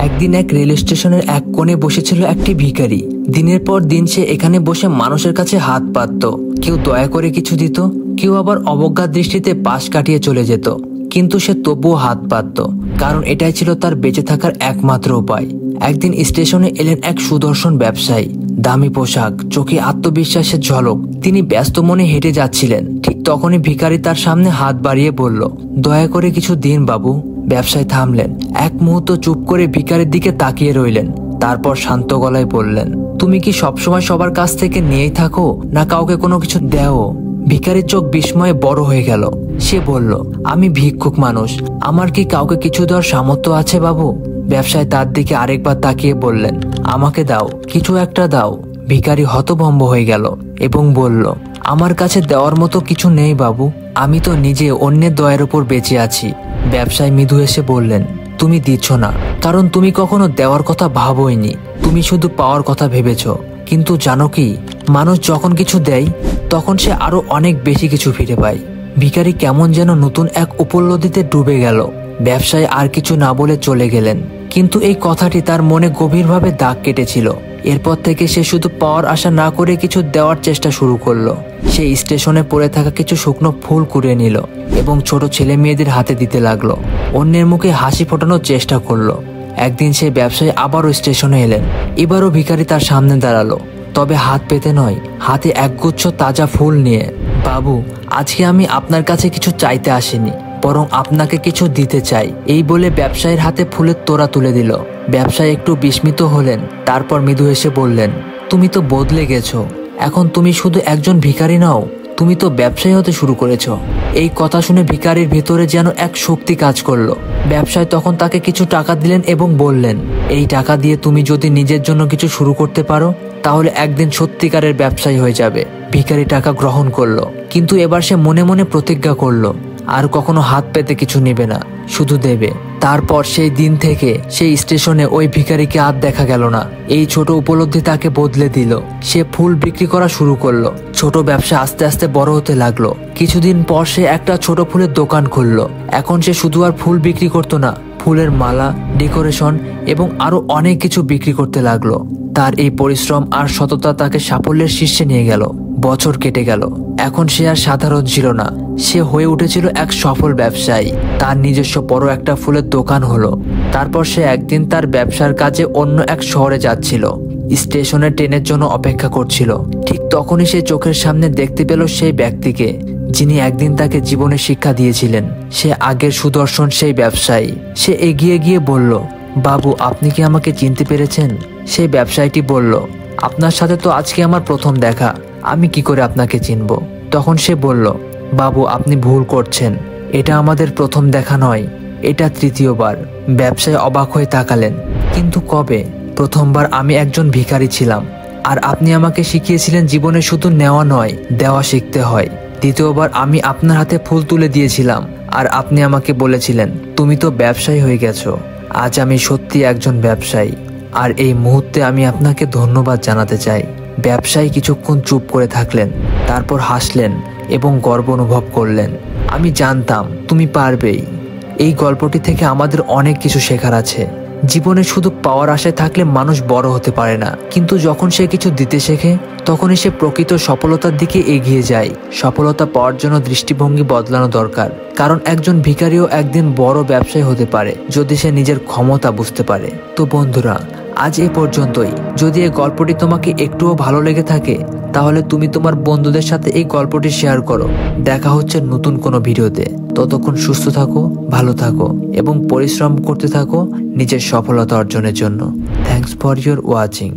একদিন এক রেল স্টেশনের এক কোণে বসেছিল একটি ভিখারি। দিনের পর দিন সে এখানে বসে মানুষের কাছে হাত পাতত। কেউ দয়া করে কিছু দিত, কেউ আবার অবজ্ঞার দৃষ্টিতে পাশ কাটিয়ে চলে যেত, কিন্তু সে তবুও হাত পাতত, কারণ এটাই ছিল তার বেঁচে থাকার একমাত্র উপায়। একদিন স্টেশনে এলেন এক সুদর্শন ব্যবসায়ী। দামি পোশাক, চোখে আত্মবিশ্বাসের ঝলক। তিনি ব্যস্ত মনে হেঁটে যাচ্ছিলেন। ঠিক তখনই ভিখারি তার সামনে হাত বাড়িয়ে বলল, দয়া করে কিছু দিন বাবু। ব্যবসায়ী থামলেন, এক মুহূর্ত চুপ করে ভিখারির দিকে তাকিয়ে রইলেন। তারপর শান্ত গলায় বললেন, তুমি কি সবসময় সবার কাছ থেকে নিয়েই থাকো, না কাউকে কোনো কিছু দেও? ভিখারির চোখ বিস্ময়ে বড় হয়ে গেল। সে বলল, আমি ভিক্ষুক মানুষ, আমার কি কাউকে কিছু দেওয়ার সামর্থ্য আছে বাবু? ব্যবসায়ী তার দিকে আরেকবার তাকিয়ে বললেন, আমাকে দাও, কিছু একটা দাও। ভিখারি হতভম্ব হয়ে গেল এবং বলল, আমার কাছে দেওয়ার মতো কিছু নেই বাবু, আমি তো নিজে অন্যের দয়ার উপর বেঁচে আছি। ব্যবসায়ী মৃদু এসে বললেন, তুমি দিচ্ছ না কারণ তুমি কখনো দেওয়ার কথা ভাবোইনি, তুমি শুধু পাওয়ার কথা ভেবেছ। কিন্তু জানো কি, মানুষ যখন কিছু দেয় তখন সে আরো অনেক বেশি কিছু ফিরে পায়। ভিখারি কেমন যেন নতুন এক উপলব্ধিতে ডুবে গেল। ব্যবসায়ী আর কিছু না বলে চলে গেলেন, কিন্তু এই কথাটি তার মনে গভীরভাবে দাগ কেটেছিল। এরপর থেকে সে শুধু পাওয়ার আশা না করে কিছু দেওয়ার চেষ্টা শুরু করলো। সে স্টেশনে পড়ে থাকা কিছু শুকনো ফুল কুড়িয়ে নিল এবং ছোট ছেলে মেয়েদের হাতে দিতে লাগলো। অন্যের মুখে হাসি ফোটানোর চেষ্টা করলো। একদিন সেই ব্যবসায়ী আবারও স্টেশনে এলেন। এবারও ভিখারি তার সামনে দাঁড়ালো, তবে হাত পেতে নয়, হাতে একগুচ্ছ তাজা ফুল নিয়ে। বাবু, আজকে আমি আপনার কাছে কিছু চাইতে আসিনি, বরং আপনাকে কিছু দিতে চাই। এই বলে ব্যবসায়ীর হাতে ফুলের তোড়া তুলে দিল। ব্যবসায়ী একটু বিস্মিত হলেন, তারপর মৃদু হেসে বললেন, তুমি তো বদলে গেছো, এখন তুমি শুধু একজন ভিখারি নও, তুমি তো ব্যবসায়ী হতে শুরু করেছো। এই কথা শুনে ভিখারির ভেতরে যেন এক শক্তি কাজ করলো। ব্যবসায়ী তখন তাকে কিছু টাকা দিলেন এবং বললেন, এই টাকা দিয়ে তুমি যদি নিজের জন্য কিছু শুরু করতে পারো, তাহলে একদিন সত্যিকারের ব্যবসায়ী হয়ে যাবে। ভিখারি টাকা গ্রহণ করলো, কিন্তু এবার সে মনে মনে প্রতিজ্ঞা করলো, আর কখনো হাত পেতে কিছু নেবে না, শুধু দেবে। তারপর সেই দিন থেকে সেই স্টেশনে ওই ভিখারিকে আর দেখা গেল না। এই ছোট উপলব্ধি তাকে বদলে দিল। সে ফুল বিক্রি করা শুরু করলো। ছোট ব্যবসা আস্তে আস্তে বড় হতে লাগলো। কিছুদিন পর সে একটা ছোট ফুলের দোকান খুললো। এখন সে শুধু আর ফুল বিক্রি করতো না, ফুলের মালা, ডেকোরেশন এবং আরো অনেক কিছু বিক্রি করতে লাগলো। তার এই পরিশ্রম আর সততা তাকে সাফল্যের শীর্ষে নিয়ে গেল। বছর কেটে গেল। এখন সে আর সাধারণ ছিল না, সে হয়ে উঠেছিল এক সফল ব্যবসায়ী। তার নিজস্ব বড় একটা ফুলের দোকান হলো। তারপর সে একদিন তার ব্যবসার কাজে অন্য এক শহরে যাচ্ছিল। স্টেশনে ট্রেনের জন্য অপেক্ষা করছিল। ঠিক তখনই সে চোখের সামনে দেখতে পেল সেই ব্যক্তিকে, যিনি একদিন তাকে জীবনে শিক্ষা দিয়েছিলেন। সে আগের সুদর্শন সেই ব্যবসায়ী। সে এগিয়ে গিয়ে বলল, বাবু, আপনি কি আমাকে চিনতে পেরেছেন? সেই ব্যবসায়ীটি বলল, আপনার সাথে তো আজকে আমার প্রথম দেখা, আমি কি করে আপনাকে চিনব? তখন সে বলল, বাবু, আপনি ভুল করছেন, এটা আমাদের প্রথম দেখা নয়, এটা তৃতীয়বার। ব্যবসায়ী অবাক হয়ে তাকালেন, কিন্তু কবে? প্রথমবার আমি একজন ভিখারি ছিলাম, আর আপনি আমাকে শিখিয়েছিলেন জীবনে শুধু নেওয়া নয়, দেওয়া শিখতে হয়। দ্বিতীয়বার আমি আপনার হাতে ফুল তুলে দিয়েছিলাম, আর আপনি আমাকে বলেছিলেন, তুমি তো ব্যবসায়ী হয়ে গেছো। আজ আমি সত্যি একজন ব্যবসায়ী, আর এই মুহূর্তে আমি আপনাকে ধন্যবাদ জানাতে চাই। ব্যবসায়ী কিছুক্ষণ চুপ করে থাকলেন, তারপর হাসলেন এবং গর্ব অনুভব করলেন। আমি জানতাম তুমি পারবেই। এই গল্পটি থেকে আমাদের অনেক কিছু শেখার আছে। জীবনে শুধু পাওয়ার আশায় থাকলে মানুষ বড় হতে পারে না, কিন্তু যখন সে কিছু দিতে শেখে তখনই সে প্রকৃত সফলতার দিকে এগিয়ে যায়। সফলতা পাওয়ার জন্য দৃষ্টিভঙ্গি বদলানো দরকার, কারণ একজন ভিখারিও একদিন বড় ব্যবসায়ী হতে পারে যদি সে নিজের ক্ষমতা বুঝতে পারে। তো বন্ধুরা, আজ এই পর্যন্তই। যদি এই গল্পটি তোমাকে একটুও ভালো লেগে থাকে, তাহলে তুমি তোমার বন্ধুদের সাথে এই গল্পটি শেয়ার করো। দেখা হচ্ছে নতুন কোনো ভিডিওতে। ততক্ষণ সুস্থ থাকো, ভালো থাকো এবং পরিশ্রম করতে থাকো নিজের সফলতা অর্জনের জন্য। Thanks for your watching.